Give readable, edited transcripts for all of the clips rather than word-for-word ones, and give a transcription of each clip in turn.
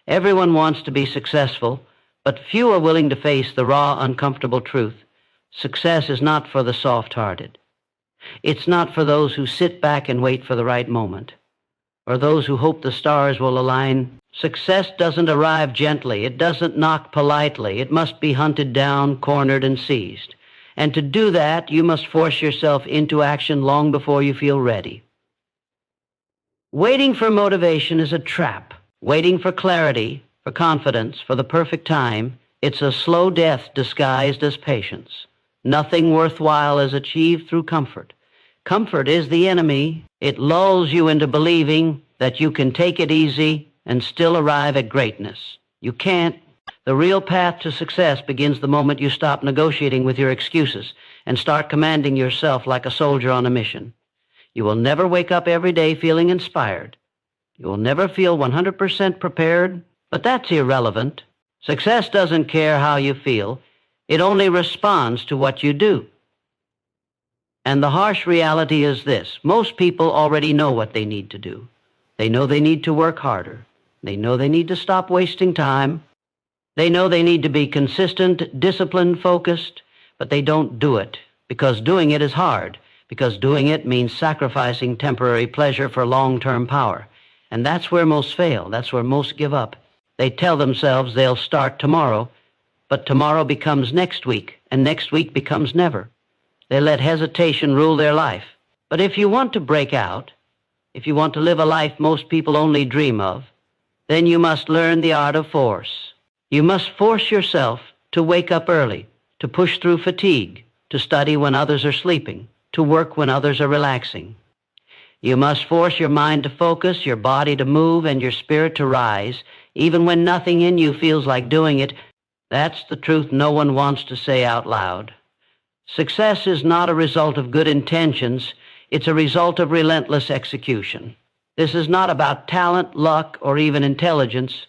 Everyone wants to be successful, but few are willing to face the raw, uncomfortable truth. Success is not for the soft-hearted. It's not for those who sit back and wait for the right moment, or those who hope the stars will align. Success doesn't arrive gently. It doesn't knock politely. It must be hunted down, cornered, and seized. And to do that, you must force yourself into action long before you feel ready. Waiting for motivation is a trap. Waiting for clarity, for confidence, for the perfect time, it's a slow death disguised as patience. Nothing worthwhile is achieved through comfort. Comfort is the enemy. It lulls you into believing that you can take it easy and still arrive at greatness. You can't. The real path to success begins the moment you stop negotiating with your excuses and start commanding yourself like a soldier on a mission. You will never wake up every day feeling inspired. You will never feel 100% prepared, but that's irrelevant. Success doesn't care how you feel. It only responds to what you do. And the harsh reality is this: most people already know what they need to do. They know they need to work harder. They know they need to stop wasting time. They know they need to be consistent, disciplined, focused, but they don't do it because doing it is hard, because doing it means sacrificing temporary pleasure for long-term power. And that's where most fail. That's where most give up. They tell themselves they'll start tomorrow, but tomorrow becomes next week, and next week becomes never. They let hesitation rule their life. But if you want to break out, if you want to live a life most people only dream of, then you must learn the art of force. You must force yourself to wake up early, to push through fatigue, to study when others are sleeping, to work when others are relaxing. You must force your mind to focus, your body to move, and your spirit to rise, even when nothing in you feels like doing it. That's the truth no one wants to say out loud. Success is not a result of good intentions. It's a result of relentless execution. This is not about talent, luck, or even intelligence.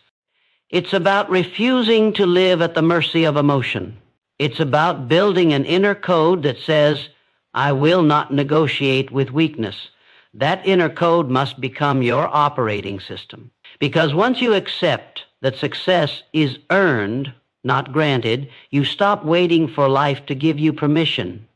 It's about refusing to live at the mercy of emotion. It's about building an inner code that says, I will not negotiate with weakness. That inner code must become your operating system. Because once you accept that success is earned, not granted, you stop waiting for life to give you permission.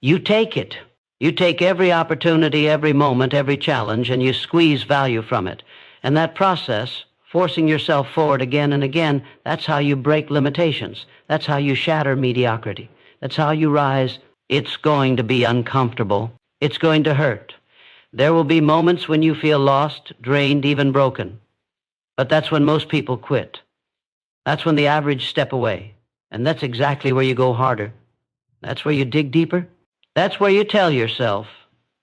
You take it. You take every opportunity, every moment, every challenge, and you squeeze value from it. And that process, forcing yourself forward again and again, that's how you break limitations. That's how you shatter mediocrity. That's how you rise. It's going to be uncomfortable. It's going to hurt. There will be moments when you feel lost, drained, even broken. But that's when most people quit. That's when the average step away. And that's exactly where you go harder. That's where you dig deeper. That's where you tell yourself,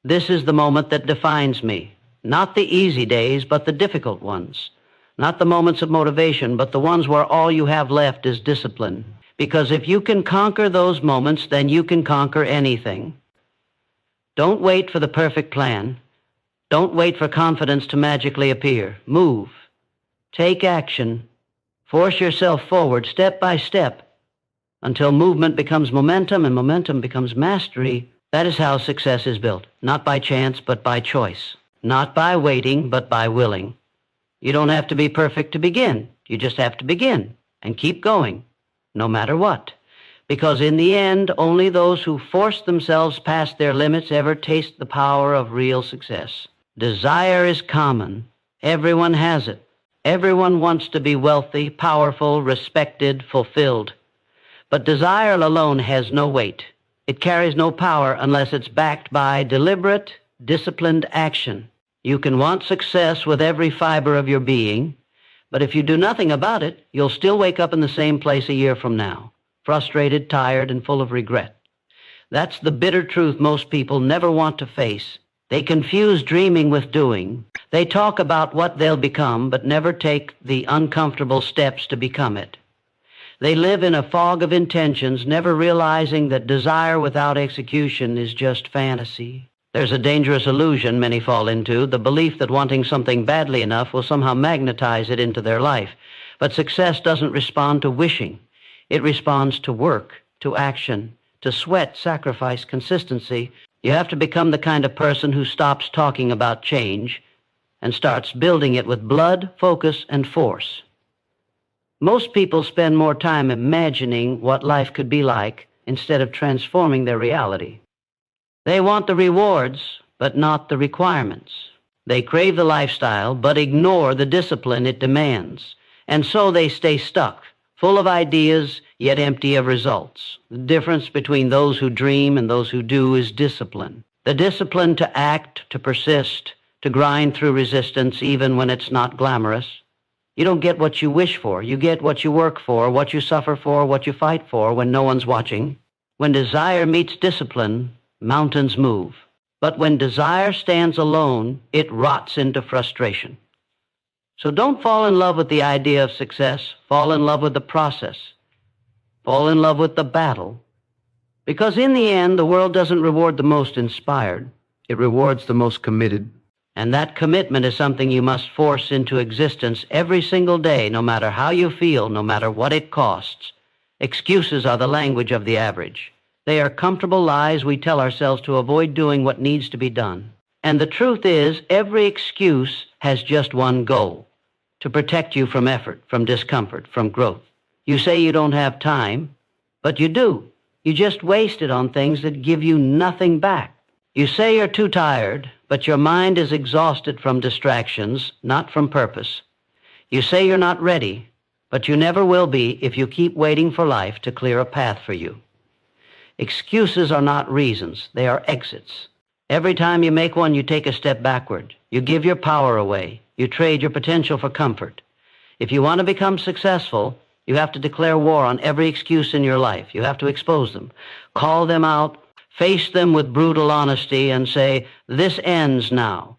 this is the moment that defines me. Not the easy days, but the difficult ones. Not the moments of motivation, but the ones where all you have left is discipline. Because if you can conquer those moments, then you can conquer anything. Don't wait for the perfect plan. Don't wait for confidence to magically appear. Move. Take action. Force yourself forward step by step until movement becomes momentum and momentum becomes mastery. That is how success is built. Not by chance, but by choice. Not by waiting, but by willing. You don't have to be perfect to begin. You just have to begin and keep going, no matter what. Because in the end, only those who force themselves past their limits ever taste the power of real success. Desire is common. Everyone has it. Everyone wants to be wealthy, powerful, respected, fulfilled. But desire alone has no weight. It carries no power unless it's backed by deliberate, disciplined action. You can want success with every fiber of your being, but if you do nothing about it, you'll still wake up in the same place a year from now, frustrated, tired, and full of regret. That's the bitter truth most people never want to face. They confuse dreaming with doing. They talk about what they'll become, but never take the uncomfortable steps to become it. They live in a fog of intentions, never realizing that desire without execution is just fantasy. There's a dangerous illusion many fall into, the belief that wanting something badly enough will somehow magnetize it into their life. But success doesn't respond to wishing. It responds to work, to action, to sweat, sacrifice, consistency. You have to become the kind of person who stops talking about change and starts building it with blood, focus, and force. Most people spend more time imagining what life could be like instead of transforming their reality. They want the rewards, but not the requirements. They crave the lifestyle, but ignore the discipline it demands. And so they stay stuck, full of ideas, yet empty of results. The difference between those who dream and those who do is discipline. The discipline to act, to persist, to grind through resistance even when it's not glamorous. You don't get what you wish for. You get what you work for, what you suffer for, what you fight for when no one's watching. When desire meets discipline, mountains move. But when desire stands alone, it rots into frustration. So don't fall in love with the idea of success. Fall in love with the process. Fall in love with the battle. Because in the end, the world doesn't reward the most inspired. It rewards the most committed. And that commitment is something you must force into existence every single day, no matter how you feel, no matter what it costs. Excuses are the language of the average. They are comfortable lies we tell ourselves to avoid doing what needs to be done. And the truth is, every excuse has just one goal: to protect you from effort, from discomfort, from growth. You say you don't have time, but you do. You just waste it on things that give you nothing back. You say you're too tired, but your mind is exhausted from distractions, not from purpose. You say you're not ready, but you never will be if you keep waiting for life to clear a path for you. Excuses are not reasons, they are exits. Every time you make one, you take a step backward. You give your power away. You trade your potential for comfort. If you want to become successful, you have to declare war on every excuse in your life. You have to expose them, call them out, face them with brutal honesty, and say, this ends now.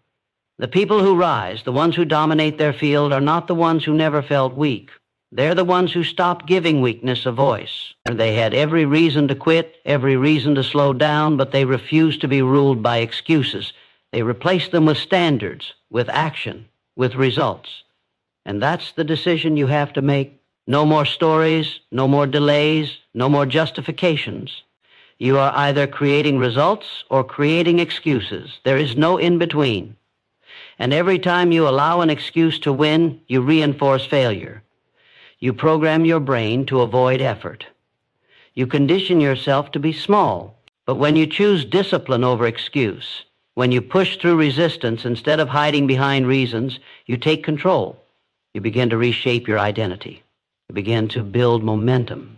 The people who rise, the ones who dominate their field, are not the ones who never felt weak. They're the ones who stopped giving weakness a voice. They had every reason to quit, every reason to slow down, but they refused to be ruled by excuses. They replaced them with standards, with action, with results. And that's the decision you have to make. No more stories, no more delays, no more justifications. You are either creating results or creating excuses. There is no in-between. And every time you allow an excuse to win, you reinforce failure. You program your brain to avoid effort. You condition yourself to be small. But when you choose discipline over excuse, when you push through resistance instead of hiding behind reasons, you take control. You begin to reshape your identity. You begin to build momentum.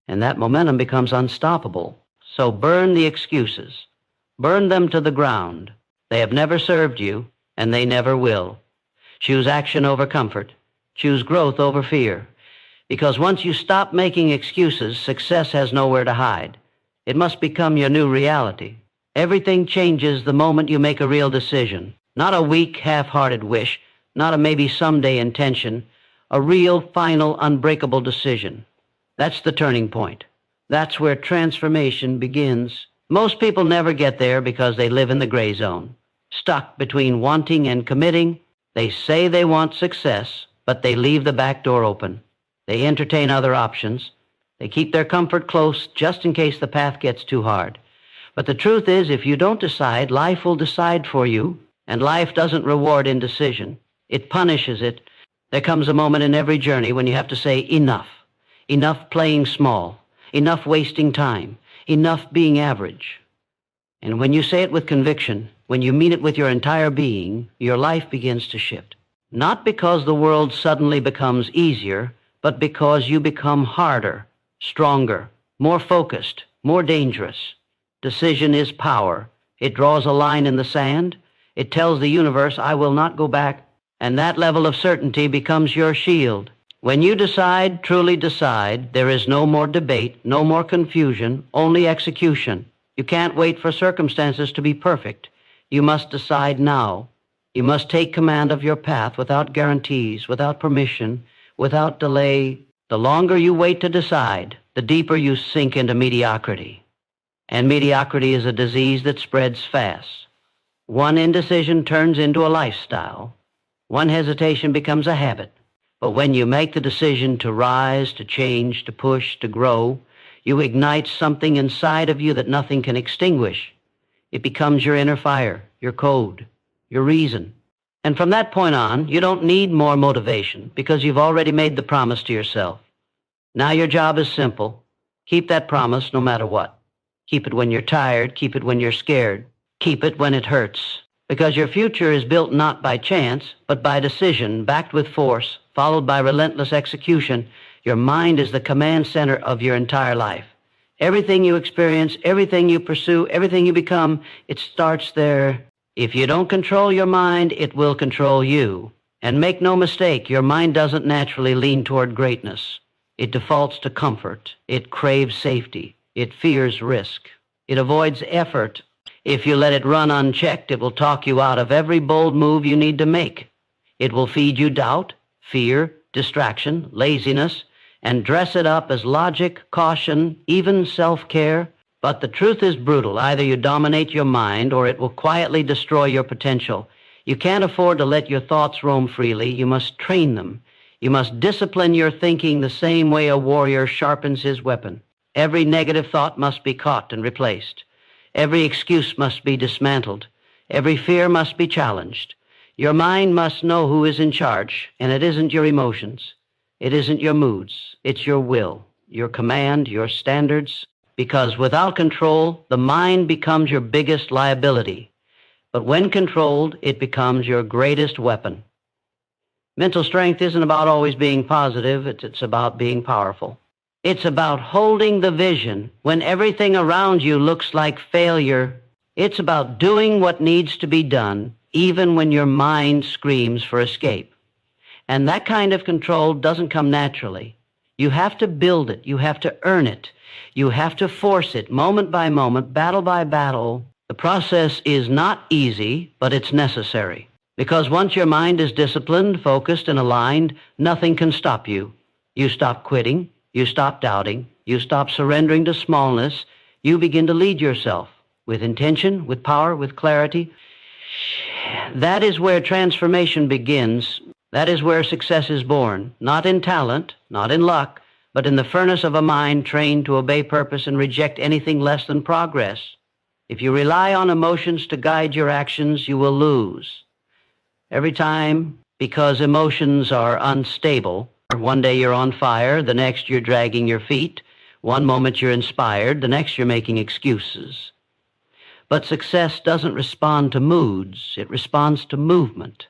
And that momentum becomes unstoppable. So burn the excuses. Burn them to the ground. They have never served you, and they never will. Choose action over comfort. Choose growth over fear. Because once you stop making excuses, success has nowhere to hide. It must become your new reality. Everything changes the moment you make a real decision. Not a weak, half-hearted wish, not a maybe someday intention, a real, final, unbreakable decision. That's the turning point. That's where transformation begins. Most people never get there because they live in the gray zone. Stuck between wanting and committing, they say they want success, but they leave the back door open. They entertain other options. They keep their comfort close just in case the path gets too hard. But the truth is, if you don't decide, life will decide for you, and life doesn't reward indecision. It punishes it. There comes a moment in every journey when you have to say enough. Enough playing small. Enough wasting time. Enough being average. And when you say it with conviction, when you mean it with your entire being, your life begins to shift. Not because the world suddenly becomes easier, but because you become harder, stronger, more focused, more dangerous. Decision is power. It draws a line in the sand. It tells the universe, I will not go back. And that level of certainty becomes your shield. When you decide, truly decide, there is no more debate, no more confusion, only execution. You can't wait for circumstances to be perfect. You must decide now. You must take command of your path without guarantees, without permission, without delay. The longer you wait to decide, the deeper you sink into mediocrity. And mediocrity is a disease that spreads fast. One indecision turns into a lifestyle. One hesitation becomes a habit. But when you make the decision to rise, to change, to push, to grow, you ignite something inside of you that nothing can extinguish. It becomes your inner fire, your code, your reason. And from that point on, you don't need more motivation because you've already made the promise to yourself. Now your job is simple. Keep that promise no matter what. Keep it when you're tired. Keep it when you're scared. Keep it when it hurts. Because your future is built not by chance, but by decision, backed with force, followed by relentless execution. Your mind is the command center of your entire life. Everything you experience, everything you pursue, everything you become, it starts there. If you don't control your mind, it will control you. And make no mistake, your mind doesn't naturally lean toward greatness. It defaults to comfort. It craves safety. It fears risk. It avoids effort. If you let it run unchecked, it will talk you out of every bold move you need to make. It will feed you doubt, fear, distraction, laziness, and dress it up as logic, caution, even self-care. But the truth is brutal. Either you dominate your mind or it will quietly destroy your potential. You can't afford to let your thoughts roam freely. You must train them. You must discipline your thinking the same way a warrior sharpens his weapon. Every negative thought must be caught and replaced. Every excuse must be dismantled. Every fear must be challenged. Your mind must know who is in charge, and it isn't your emotions. It isn't your moods. It's your will, your command, your standards. Because without control, the mind becomes your biggest liability. But when controlled, it becomes your greatest weapon. Mental strength isn't about always being positive. It's about being powerful. It's about holding the vision when everything around you looks like failure. It's about doing what needs to be done, even when your mind screams for escape. And that kind of control doesn't come naturally. You have to build it. You have to earn it. You have to force it moment by moment, battle by battle. The process is not easy, but it's necessary. Because once your mind is disciplined, focused, and aligned, nothing can stop you. You stop quitting. You stop doubting. You stop surrendering to smallness. You begin to lead yourself with intention, with power, with clarity. That is where transformation begins. That is where success is born. Not in talent, not in luck, but in the furnace of a mind trained to obey purpose and reject anything less than progress. If you rely on emotions to guide your actions, you will lose. Every time, because emotions are unstable. One day you're on fire, the next you're dragging your feet. One moment you're inspired, the next you're making excuses. But success doesn't respond to moods. It responds to movement,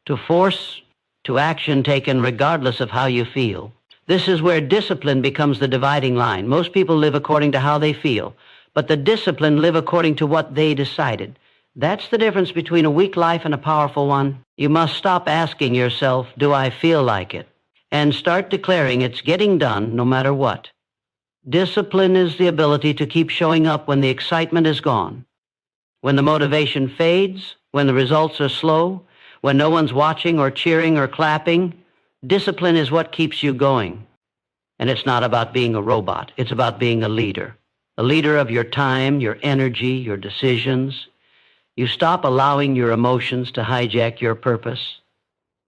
to force, to action taken regardless of how you feel. This is where discipline becomes the dividing line. Most people live according to how they feel, but the disciplined live according to what they decided. That's the difference between a weak life and a powerful one. You must stop asking yourself, do I feel like it? And start declaring it's getting done no matter what. Discipline is the ability to keep showing up when the excitement is gone, when the motivation fades, when the results are slow, when no one's watching or cheering or clapping. Discipline is what keeps you going. And it's not about being a robot. It's about being a leader of your time, your energy, your decisions. You stop allowing your emotions to hijack your purpose.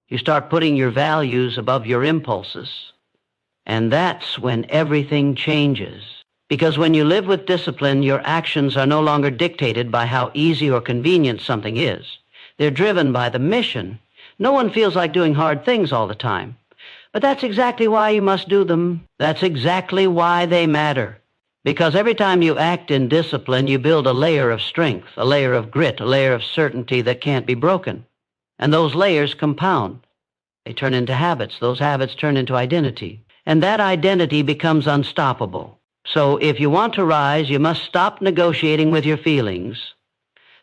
You start putting your values above your impulses. And that's when everything changes. Because when you live with discipline, your actions are no longer dictated by how easy or convenient something is. They're driven by the mission. No one feels like doing hard things all the time. But that's exactly why you must do them. That's exactly why they matter. Because every time you act in discipline, you build a layer of strength, a layer of grit, a layer of certainty that can't be broken. And those layers compound. They turn into habits. Those habits turn into identity. And that identity becomes unstoppable. So if you want to rise, you must stop negotiating with your feelings.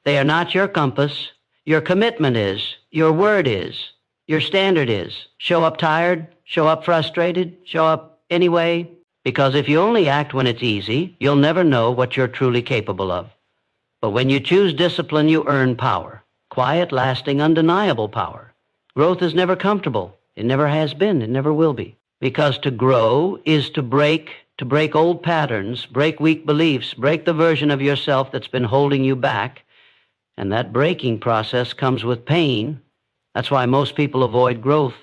They are not your compass. Your commitment is. Your word is. Your standard is. Show up tired. Show up frustrated. Show up anyway. Because if you only act when it's easy, you'll never know what you're truly capable of. But when you choose discipline, you earn power. Quiet, lasting, undeniable power. Growth is never comfortable. It never has been. It never will be. Because to grow is to break old patterns, break weak beliefs, break the version of yourself that's been holding you back. And that breaking process comes with pain. That's why most people avoid growth.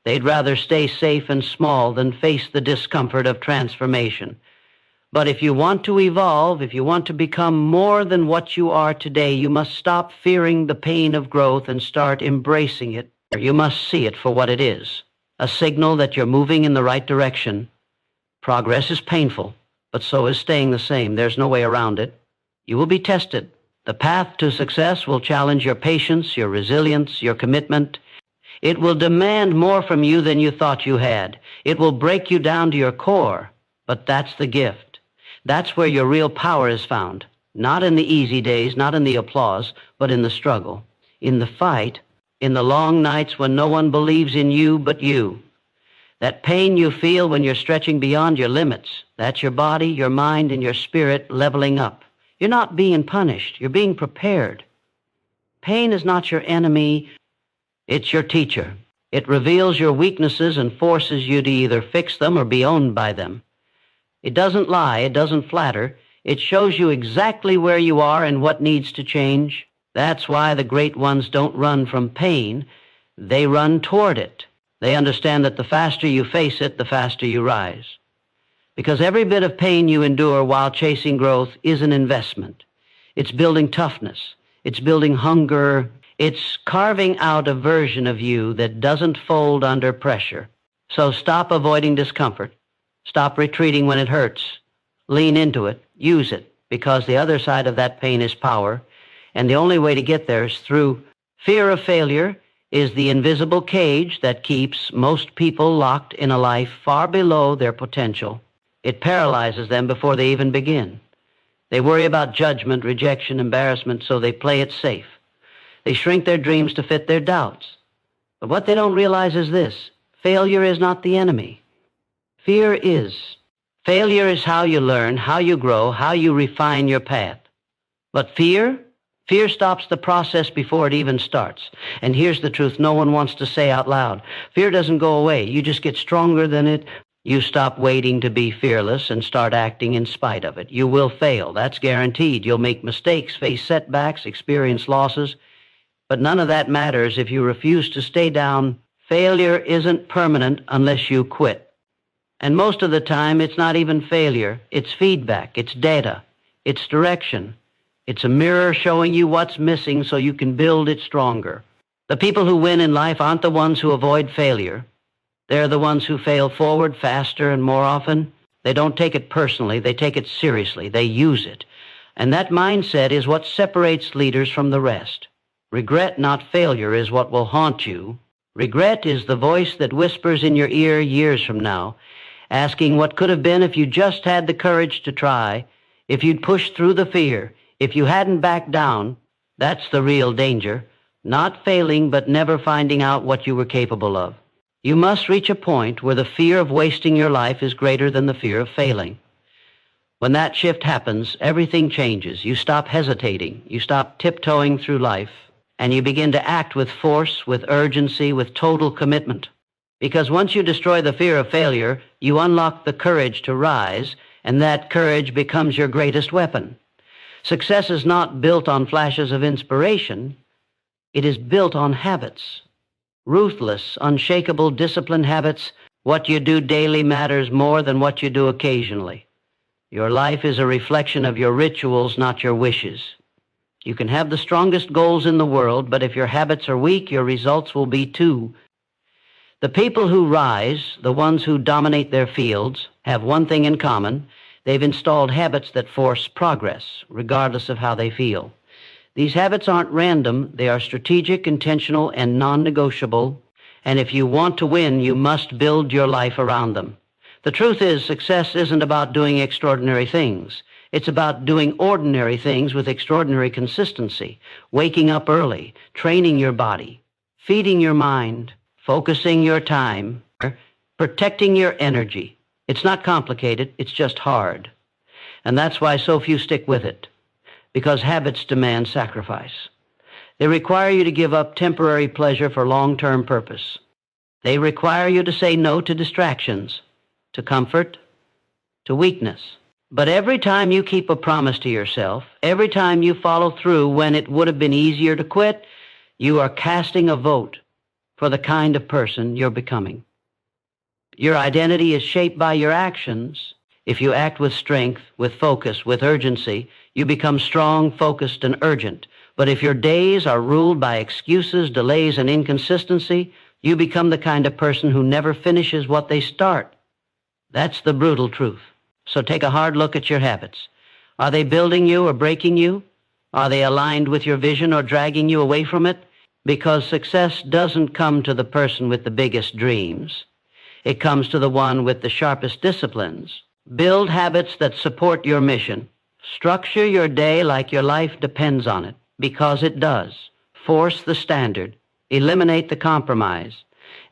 They'd rather stay safe and small than face the discomfort of transformation. But if you want to evolve, if you want to become more than what you are today, you must stop fearing the pain of growth and start embracing it. You must see it for what it is, a signal that you're moving in the right direction. Progress is painful, but so is staying the same. There's no way around it. You will be tested. The path to success will challenge your patience, your resilience, your commitment. It will demand more from you than you thought you had. It will break you down to your core, but that's the gift. That's where your real power is found, not in the easy days, not in the applause, but in the struggle, in the fight, in the long nights when no one believes in you but you. That pain you feel when you're stretching beyond your limits, that's your body, your mind, and your spirit leveling up. You're not being punished. You're being prepared. Pain is not your enemy. It's your teacher. It reveals your weaknesses and forces you to either fix them or be owned by them. It doesn't lie. It doesn't flatter. It shows you exactly where you are and what needs to change. That's why the great ones don't run from pain. They run toward it. They understand that the faster you face it, the faster you rise. Because every bit of pain you endure while chasing growth is an investment. It's building toughness. It's building hunger. It's carving out a version of you that doesn't fold under pressure. So stop avoiding discomfort. Stop retreating when it hurts. Lean into it. Use it, because the other side of that pain is power, and the only way to get there is through. Fear of failure is the invisible cage that keeps most people locked in a life far below their potential. It paralyzes them before they even begin. They worry about judgment, rejection, embarrassment, so they play it safe. They shrink their dreams to fit their doubts. But what they don't realize is this: failure is not the enemy. Fear is. Failure is how you learn, how you grow, how you refine your path. But fear stops the process before it even starts. And here's the truth no one wants to say out loud. Fear doesn't go away. You just get stronger than it. You stop waiting to be fearless and start acting in spite of it. You will fail. That's guaranteed. You'll make mistakes, face setbacks, experience losses. But none of that matters if you refuse to stay down. Failure isn't permanent unless you quit. And most of the time, it's not even failure. It's feedback. It's data. It's direction. It's a mirror showing you what's missing so you can build it stronger. The people who win in life aren't the ones who avoid failure. They're the ones who fail forward faster and more often. They don't take it personally. They take it seriously. They use it. And that mindset is what separates leaders from the rest. Regret, not failure, is what will haunt you. Regret is the voice that whispers in your ear years from now, asking what could have been if you just had the courage to try, if you'd pushed through the fear, if you hadn't backed down. That's the real danger. Not failing, but never finding out what you were capable of. You must reach a point where the fear of wasting your life is greater than the fear of failing. When that shift happens, everything changes. You stop hesitating. You stop tiptoeing through life, and you begin to act with force, with urgency, with total commitment. Because once you destroy the fear of failure, you unlock the courage to rise, and that courage becomes your greatest weapon. Success is not built on flashes of inspiration. It is built on habits. Ruthless, unshakable, disciplined habits. What you do daily matters more than what you do occasionally. Your life is a reflection of your rituals, not your wishes. You can have the strongest goals in the world, but if your habits are weak, your results will be too. The people who rise, the ones who dominate their fields, have one thing in common. They've installed habits that force progress, regardless of how they feel. These habits aren't random. They are strategic, intentional, and non-negotiable. And if you want to win, you must build your life around them. The truth is, success isn't about doing extraordinary things. It's about doing ordinary things with extraordinary consistency. Waking up early, training your body, feeding your mind, focusing your time, protecting your energy. It's not complicated, it's just hard. And that's why so few stick with it, because habits demand sacrifice. They require you to give up temporary pleasure for long-term purpose. They require you to say no to distractions, to comfort, to weakness. But every time you keep a promise to yourself, every time you follow through when it would have been easier to quit, you are casting a vote for the kind of person you're becoming. Your identity is shaped by your actions. If you act with strength, with focus, with urgency, you become strong, focused, and urgent. But if your days are ruled by excuses, delays, and inconsistency, you become the kind of person who never finishes what they start. That's the brutal truth. So take a hard look at your habits. Are they building you or breaking you? Are they aligned with your vision or dragging you away from it? Because success doesn't come to the person with the biggest dreams. It comes to the one with the sharpest disciplines. Build habits that support your mission. Structure your day like your life depends on it, because it does. Force the standard. Eliminate the compromise.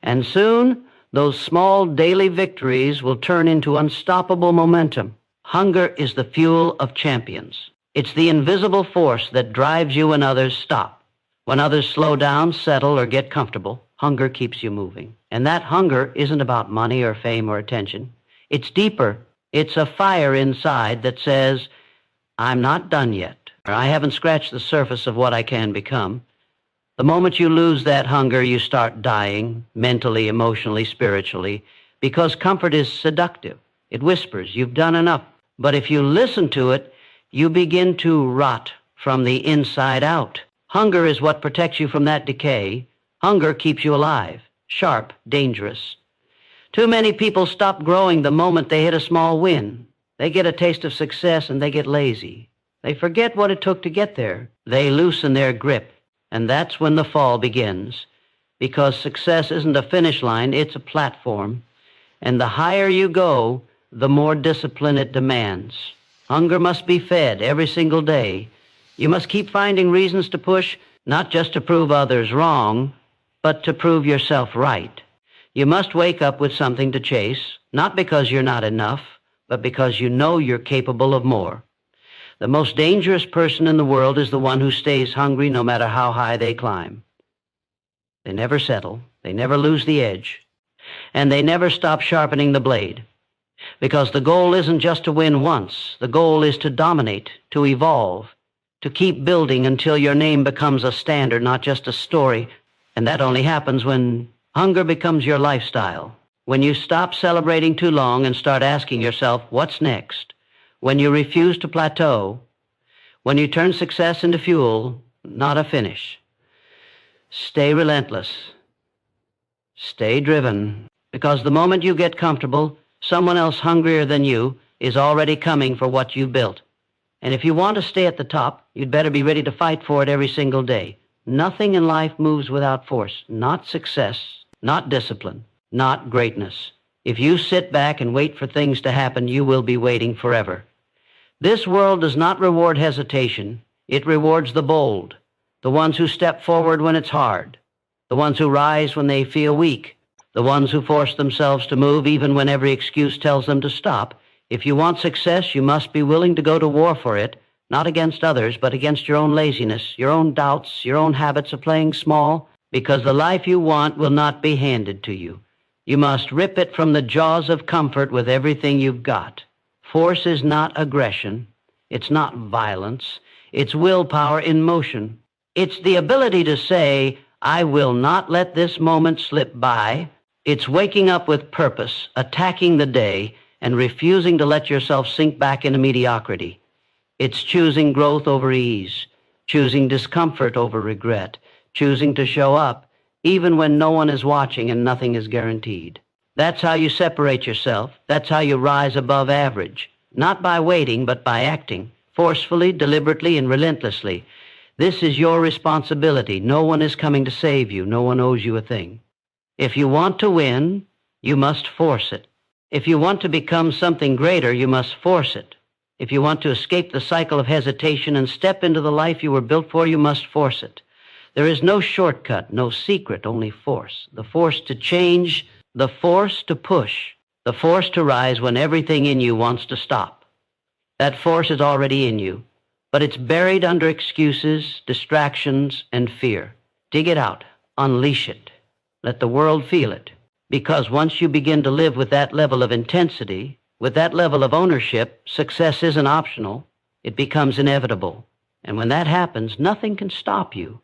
And soon, those small daily victories will turn into unstoppable momentum. Hunger is the fuel of champions. It's the invisible force that drives you when others stop. When others slow down, settle, or get comfortable, hunger keeps you moving. And that hunger isn't about money or fame or attention. It's deeper. It's a fire inside that says, I'm not done yet, or I haven't scratched the surface of what I can become. The moment you lose that hunger, you start dying, mentally, emotionally, spiritually, because comfort is seductive. It whispers, you've done enough. But if you listen to it, you begin to rot from the inside out. Hunger is what protects you from that decay. Hunger keeps you alive, sharp, dangerous. Too many people stop growing the moment they hit a small win. They get a taste of success and they get lazy. They forget what it took to get there. They loosen their grip. And that's when the fall begins. Because success isn't a finish line, it's a platform. And the higher you go, the more discipline it demands. Hunger must be fed every single day. You must keep finding reasons to push, not just to prove others wrong, but to prove yourself right. You must wake up with something to chase, not because you're not enough, but because you know you're capable of more. The most dangerous person in the world is the one who stays hungry no matter how high they climb. They never settle, they never lose the edge, and they never stop sharpening the blade. Because the goal isn't just to win once. The goal is to dominate, to evolve, to keep building until your name becomes a standard, not just a story. And that only happens when hunger becomes your lifestyle. When you stop celebrating too long and start asking yourself, what's next? When you refuse to plateau. When you turn success into fuel, not a finish. Stay relentless. Stay driven. Because the moment you get comfortable, someone else hungrier than you is already coming for what you built. And if you want to stay at the top, you'd better be ready to fight for it every single day. Nothing in life moves without force. Not success, not discipline, not greatness. If you sit back and wait for things to happen, you will be waiting forever. This world does not reward hesitation. It rewards the bold, the ones who step forward when it's hard, the ones who rise when they feel weak, the ones who force themselves to move even when every excuse tells them to stop. If you want success, you must be willing to go to war for it, not against others, but against your own laziness, your own doubts, your own habits of playing small, because the life you want will not be handed to you. You must rip it from the jaws of comfort with everything you've got. Force is not aggression. It's not violence. It's willpower in motion. It's the ability to say, I will not let this moment slip by. It's waking up with purpose, attacking the day, and refusing to let yourself sink back into mediocrity. It's choosing growth over ease, choosing discomfort over regret, choosing to show up even when no one is watching and nothing is guaranteed. That's how you separate yourself. That's how you rise above average, not by waiting, but by acting, forcefully, deliberately, and relentlessly. This is your responsibility. No one is coming to save you. No one owes you a thing. If you want to win, you must force it. If you want to become something greater, you must force it. If you want to escape the cycle of hesitation and step into the life you were built for, you must force it. There is no shortcut, no secret, only force. The force to change, the force to push, the force to rise when everything in you wants to stop. That force is already in you, but it's buried under excuses, distractions, and fear. Dig it out. Unleash it. Let the world feel it. Because once you begin to live with that level of intensity, with that level of ownership, success isn't optional. It becomes inevitable. And when that happens, nothing can stop you.